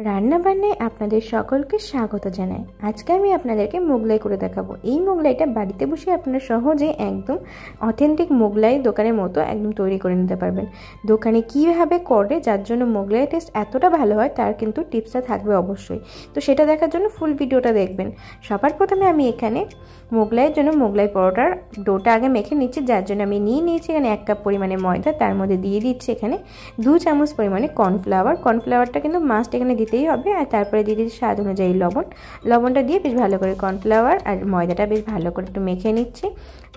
রান্না বান্নায় আপনাদের সকলকে স্বাগত জানাই। আজকে আমি আপনাদেরকে মোগলাই করে দেখাবো। এই মোগলাইটা বাড়িতে বসে আপনারা সহজে একদম অথেন্টিক মোগলাই দোকানের মতো একদম তৈরি করে নিতে পারবেন। দোকানে কীভাবে করে যার জন্য মোগলাই টেস্ট এতটা ভালো হয় তার কিন্তু টিপসটা থাকবে অবশ্যই। তো সেটা দেখার জন্য ফুল ভিডিওটা দেখবেন। সবার প্রথমে আমি এখানে মোগলাইয়ের জন্য মোগলাই পরোটার ডোটা আগে মেখে নিচ্ছি, যার জন্য আমি নিয়ে নিয়েছি এখানে 1 কাপ পরিমাণে ময়দা। তার মধ্যে দিয়ে দিচ্ছি এখানে 2 চামচ পরিমাণে কর্নফ্লাওয়ার। কর্নফ্লাওয়ারটা কিন্তু মাস্ট এখানে দিতেই হবে। আর তারপরে দিয়ে দিচ্ছি স্বাদ অনুযায়ী লবণটা দিয়ে বেশ ভালো করে কর্নফ্লাওয়ার আর ময়দাটা বেশ ভালো করে একটু মেখে নিচ্ছি।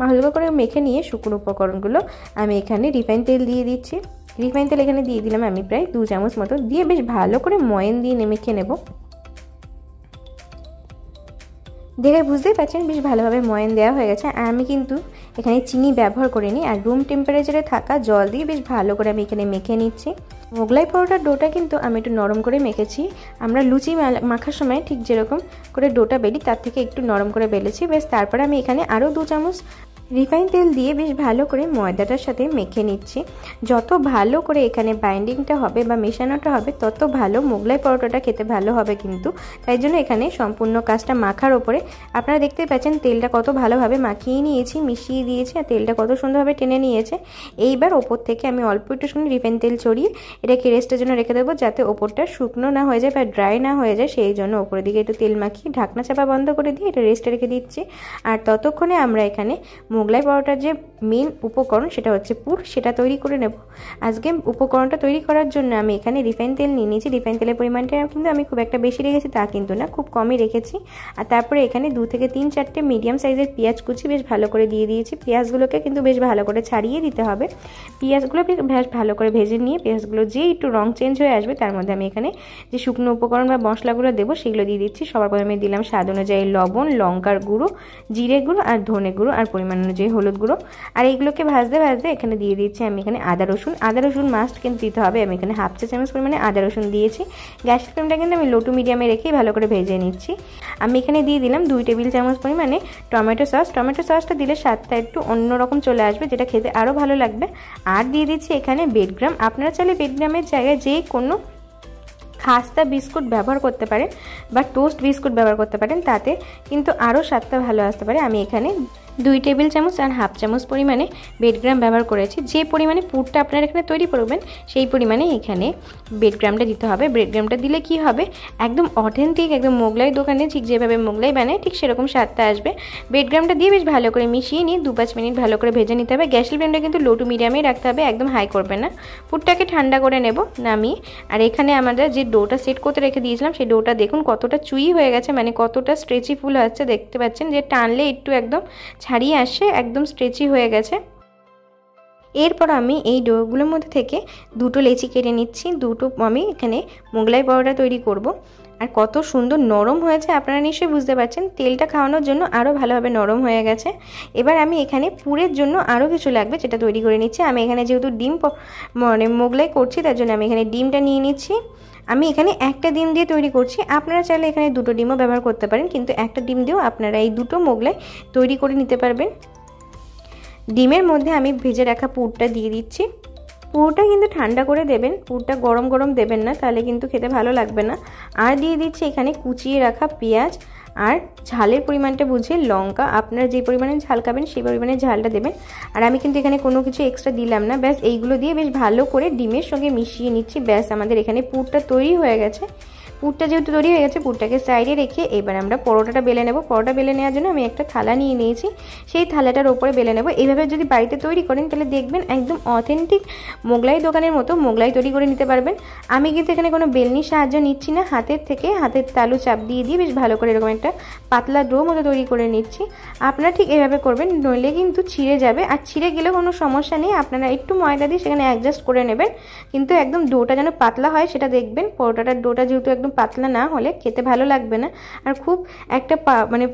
হালকা করে মেখে নিয়ে শুকনো উপকরণগুলো আমি এখানে রিফাইন তেল দিয়ে দিচ্ছি। রিফাইন তেল এখানে দিয়ে দিলাম আমি প্রায় 2 চামচ মতো, দিয়ে বেশ ভালো করে ময়ান দিয়ে মেখে নেব। দেখে বুঝতেই পারছেন বেশ ভালোভাবে ময়ান দেওয়া হয়ে গেছে। আর আমি কিন্তু এখানে চিনি ব্যবহার করিনি, আর রুম টেম্পারেচারে থাকা জল দিয়ে বেশ ভালো করে আমি এখানে মেখে নিচ্ছি। মোগলাই পরোটার ডোটা কিন্তু আমি একটু নরম করে মেখেছি। আমরা লুচি মাখার সময় ঠিক যেরকম করে ডোটা বেলি তার থেকে একটু নরম করে বেলেছি। বেশ তারপরে আমি এখানে আরও 2 চামচ রিফাইন তেল দিয়ে বেশ ভালো করে ময়দাটার সাথে মেখে নিচ্ছি। যত ভালো করে এখানে বাইন্ডিংটা হবে বা মেশানোটা হবে তত ভালো মোগলাই পরোটাটা খেতে ভালো হবে কিন্তু। তাই জন্য এখানে সম্পূর্ণ কাজটা মাখার ওপরে আপনারা দেখতে পাচ্ছেন তেলটা কত ভালোভাবে মাখিয়ে নিয়েছি, মিশিয়ে দিয়েছি, আর তেলটা কত সুন্দরভাবে টেনে নিয়েছে। এইবার ওপর থেকে আমি অল্প একটুখানি রিফাইন তেল ছড়িয়ে এটাকে রেস্টের জন্য রেখে দেবো, যাতে ওপরটা শুকনো না হয়ে যায় বা ড্রাই না হয়ে যায়। সেই জন্য ওপরের দিকে একটু তেল মাখিয়ে ঢাকনা চাপা বন্ধ করে দিয়ে এটা রেস্টে রেখে দিচ্ছি। আর ততক্ষণে আমরা এখানে মোগলাই পরোটার যে মেন উপকরণ সেটা হচ্ছে পুর, সেটা তৈরি করে নেব। আজকে উপকরণটা তৈরি করার জন্য আমি এখানে রিফাইন তেল নিয়ে নিয়েছি। রিফাইন তেলের পরিমাণটা কিন্তু আমি খুব একটা বেশি রেখেছি তা কিন্তু না, খুব কমই রেখেছি। আর তারপরে এখানে 2 থেকে 3-4টে মিডিয়াম সাইজের পেঁয়াজ কুচি বেশ ভালো করে দিয়ে দিয়েছি। পেঁয়াজগুলোকে কিন্তু বেশ ভালো করে ছাড়িয়ে দিতে হবে। পেঁয়াজগুলো বেশ ভালো করে ভেজে নিয়ে পেঁয়াজগুলো যে একটু রং চেঞ্জ হয়ে আসবে তার মধ্যে আমি এখানে যে শুকনো উপকরণ বা মশলাগুলো দেবো সেগুলো দিয়ে দিচ্ছি। সবার প্রথমে দিলাম স্বাদ অনুযায়ী লবণ, লঙ্কার গুঁড়ো, জিরে গুঁড়ো আর ধনে গুঁড়ো আর পরিমাণ অনুযায়ী হলুদ গুঁড়ো। আর এইগুলোকে ভাজতে ভাজতে এখানে দিয়ে দিচ্ছি আমি এখানে আদা রসুন মাস্ট কিন্তু দিতে হবে। আমি এখানে 1/2 চা চামচ পরিমাণে আদা রসুন দিয়েছি। গ্যাসের ফ্লেমটা কিন্তু আমি লো টু মিডিয়ামে রেখেই ভালো করে ভেজে নিচ্ছি। আমি এখানে দিয়ে দিলাম 2 টেবিল চামচ পরিমাণে টমেটো সস। টমেটো সসটা দিলে স্বাদটা একটু অন্যরকম চলে আসবে, যেটা খেতে আরও ভালো লাগবে। আর দিয়ে দিচ্ছি এখানে বেডগ্রাম। আপনারা চাইলে বেডগ্রামের জায়গায় যে কোনো খাস্তা বিস্কুট ব্যবহার করতে পারেন বা টোস্ট বিস্কুট ব্যবহার করতে পারেন, তাতে কিন্তু আরও স্বাদটা ভালো আসতে পারে। আমি এখানে 2 টেবিল চামচ আর 1/2 চামচ পরিমাণে বেডগ্রাম ব্যবহার করেছি। যে পরিমাণে পুরটা আপনারা এখানে তৈরি করবেন সেই পরিমাণে এখানে বেডগ্রামটা দিতে হবে। বেডগ্রামটা দিলে কি হবে, একদম অথেন্টিক একদম মোগলাই দোকানে ঠিক যেভাবে মোগলাই বানায় ঠিক সেরকম স্বাদটা আসবে। বেডগ্রামটা দিয়ে বেশ ভালো করে মিশিয়ে নিয়ে 2-5 মিনিট ভালো করে ভেজে নিতে হবে। গ্যাসের ফ্লেমটা কিন্তু লো টু মিডিয়ামেই রাখতে হবে, একদম হাই করবেন না। পুরটাকে ঠান্ডা করে নেব নামিয়ে। আর এখানে আমরা যে ডোটা সেট করতে রেখে দিয়েছিলাম সেই ডোটা দেখুন কতটা চুই হয়ে গেছে, মানে কতটা স্ট্রেচি ফুল হচ্ছে। দেখতে পাচ্ছেন যে টানলে একটু একদম ছাড়িয়ে আসে, একদম স্ট্রেচি হয়ে গেছে। এরপর আমি এই ডোগুলোর মধ্যে থেকে 2টো লেচি কেটে নিচ্ছি। 2টো আমি এখানে মোগলাই পরোটা তৈরি করব। আর কত সুন্দর নরম হয়েছে আপনারা নিশ্চয়ই বুঝতে পারছেন। তেলটা খাওয়ানোর জন্য আরও ভালোভাবে নরম হয়ে গেছে। এবার আমি এখানে পুরের জন্য আরও কিছু লাগবে যেটা তৈরি করে নিচ্ছি। আমি এখানে যেহেতু ডিম মানে মোগলাই করছি তার জন্য আমি এখানে ডিমটা নিয়ে নিচ্ছি। আমি এখানে একটা ডিম দিয়ে তৈরি করছি, আপনারা চাইলে এখানে 2টো ডিমও ব্যবহার করতে পারেন, কিন্তু একটা ডিম দিয়েও আপনারা এই 2টো মোগলাই তৈরি করে নিতে পারবেন। ডিমের মধ্যে আমি ভেজে রাখা পুরটা দিয়ে দিচ্ছি। পুরটা কিন্তু ঠান্ডা করে দেবেন, পুরটা গরম গরম দেবেন না, তাহলে কিন্তু খেতে ভালো লাগবে না। আর দিয়ে দিচ্ছি এখানে কুচিয়ে রাখা পেঁয়াজ আর ঝালের পরিমাণটা বুঝে লঙ্কা। আপনারা যে পরিমাণে ঝাল খাবেন সেই পরিমাণে ঝালটা দেবেন। আর আমি কিন্তু এখানে কোনো কিছু এক্সট্রা দিলাম না। ব্যাস এইগুলো দিয়ে বেশ ভালো করে ডিমের সঙ্গে মিশিয়ে নিচ্ছি। ব্যাস আমাদের এখানে পুরটা তৈরি হয়ে গেছে। পুরটা যেহেতু তৈরি হয়ে গেছে পুরটাকে সাইডে রেখে এবার আমরা পরোটাটা বেলে নেব। পরোটা বেলে নেওয়ার জন্য আমি একটা থালা নিয়ে নিয়েছি, সেই থালাটার ওপরে বেলে নেব। এইভাবে যদি বাড়িতে তৈরি করেন তাহলে দেখবেন একদম অথেন্টিক মোগলাই দোকানের মতো মোগলাই তৈরি করে নিতে পারবেন। আমি কিন্তু এখানে কোনো বেলনির সাহায্য নিচ্ছি না, হাতের তালু চাপ দিয়ে বেশ ভালো করে এরকম একটা পাতলা ডো মতো তৈরি করে নিচ্ছি। আপনারা ঠিক এভাবে করবেন, নইলে কিন্তু ছিঁড়ে যাবে। আর ছিঁড়ে গেলেও কোনো সমস্যা নেই, আপনারা একটু ময়দা দিয়ে সেখানে অ্যাডজাস্ট করে নেবেন, কিন্তু একদম ডোটা যেন পাতলা হয় সেটা দেখবেন। পরোটাটার ডোটা যেহেতু একদম পাতলা না হলে খেতে ভালো লাগবে না। আর খুব একটা মানে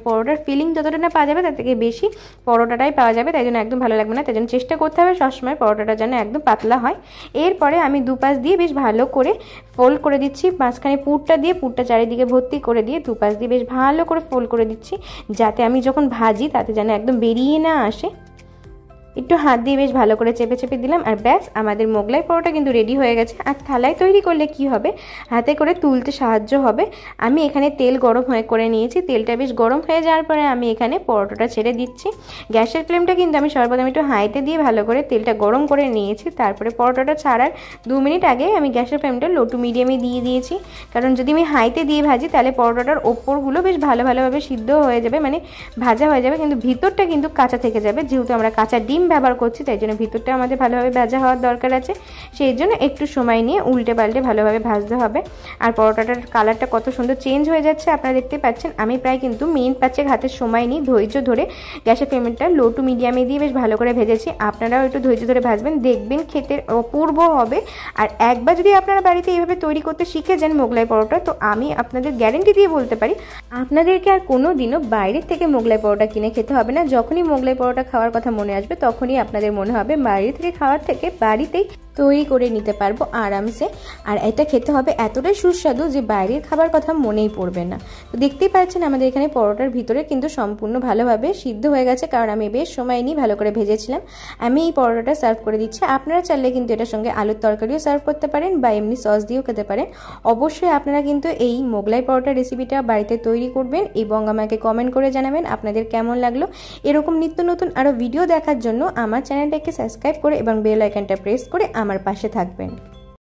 পরোটার ফিলিং যতটা না পাওয়া যাবে তার থেকে বেশি পরোটাটাই পাওয়া যাবে, তাই জন্য একদম ভালো লাগবে না। তাই জন্য চেষ্টা করতে হবে সবসময় পরোটাটা যেন একদম পাতলা হয়। এরপরে আমি 2 পাশ দিয়ে বেশ ভালো করে ফোল্ড করে দিচ্ছি। মাঝখানে পুরটা দিয়ে পুরটা চারিদিকে ভর্তি করে দিয়ে 2 পাশ দিয়ে বেশ ভালো করে ফোল্ড করে দিচ্ছি, যাতে আমি যখন ভাজি তাতে যেন একদম বেরিয়ে না আসে। একটু হাত দিয়ে বেশ ভালো করে চেপে চেপে দিলাম, আর ব্যাস আমাদের মোগলাই পরোটা কিন্তু রেডি হয়ে গেছে। আর থালায় তৈরি করলে কি হবে, হাতে করে তুলতে সাহায্য হবে। আমি এখানে তেল গরম করে নিয়েছি, তেলটা বেশ গরম হয়ে যাওয়ার পরে আমি এখানে পরোটাটা ছেড়ে দিচ্ছি। গ্যাসের ফ্লেমটা কিন্তু আমি সর্বপ্রথম একটু হাইতে দিয়ে ভালো করে তেলটা গরম করে নিয়েছি। তারপরে পরোটাটা ছাড়ার 2 মিনিট আগে আমি গ্যাসের ফ্লেমটা লো টু মিডিয়ামে দিয়ে দিয়েছি, কারণ যদি আমি হাইতে দিয়ে ভাজি তাহলে পরোটাটার ওপরগুলো বেশ ভালোভাবে সিদ্ধ হয়ে যাবে, মানে ভাজা হয়ে যাবে, কিন্তু ভিতরটা কিন্তু কাঁচা থেকে যাবে। যেহেতু আমরা কাঁচা ডিম ব্যবহার করছি তাই জন্য ভিতরটা আমাদের ভালোভাবে ভাজা হওয়ার দরকার আছে, সেই জন্য একটু সময় নিয়ে উল্টে পাল্টে ভালোভাবে ভাজতে হবে। আর পরোটাটার কালারটা কত সুন্দর চেঞ্জ হয়ে যাচ্ছে আপনারা দেখতে পাচ্ছেন। আমি প্রায় কিন্তু মিনিট 5 হাতের সময় নিয়ে ধৈর্য ধরে গ্যাসের ফ্লেমটা লো টু মিডিয়ামে দিয়ে বেশ ভালো করে ভেজেছি। আপনারাও একটু ধৈর্য ধরে ভাজবেন, দেখবেন খেতে অপূর্ব হবে। আর একবার যদি আপনারা বাড়িতে এইভাবে তৈরি করতে শিখে যান মোগলাই পরোটা, তো আমি আপনাদের গ্যারেন্টি দিয়ে বলতে পারি আপনাদেরকে আর কোনো দিনও বাইরের থেকে মোগলাই পরোটা কিনে খেতে হবে না। যখনই মোগলাই পরোটা খাওয়ার কথা মনে আসবে তখনই আপনাদের মনে হবে বাইরে থেকে খাওয়ার থেকে বাড়িতেই তৈরি করে নিতে পারবো আরামসে। আর এটা খেতে হবে এতটাই সুস্বাদু যে বাইরের খাবার কথা মনেই পড়বে না। তো দেখতেই পাচ্ছেন আমাদের এখানে পরোটার ভিতরে কিন্তু সম্পূর্ণ ভালোভাবে সিদ্ধ হয়ে গেছে, কারণ আমি বেশ সময় নিয়ে ভালো করে ভেজেছিলাম। আমি এই পরোটাটা সার্ভ করে দিচ্ছি। আপনারা চাইলে কিন্তু এটার সঙ্গে আলুর তরকারিও সার্ভ করতে পারেন বা এমনি সস দিয়েও খেতে পারেন। অবশ্যই আপনারা কিন্তু এই মোগলাই পরোটা রেসিপিটা বাড়িতে তৈরি করবেন এবং আমাকে কমেন্ট করে জানাবেন আপনাদের কেমন লাগলো। এরকম নিত্য নতুন আরও ভিডিও দেখার জন্য আমার চ্যানেলটাকে সাবস্ক্রাইব করে এবং বেল আইকনটা প্রেস করে আমার পাশে থাকবেন।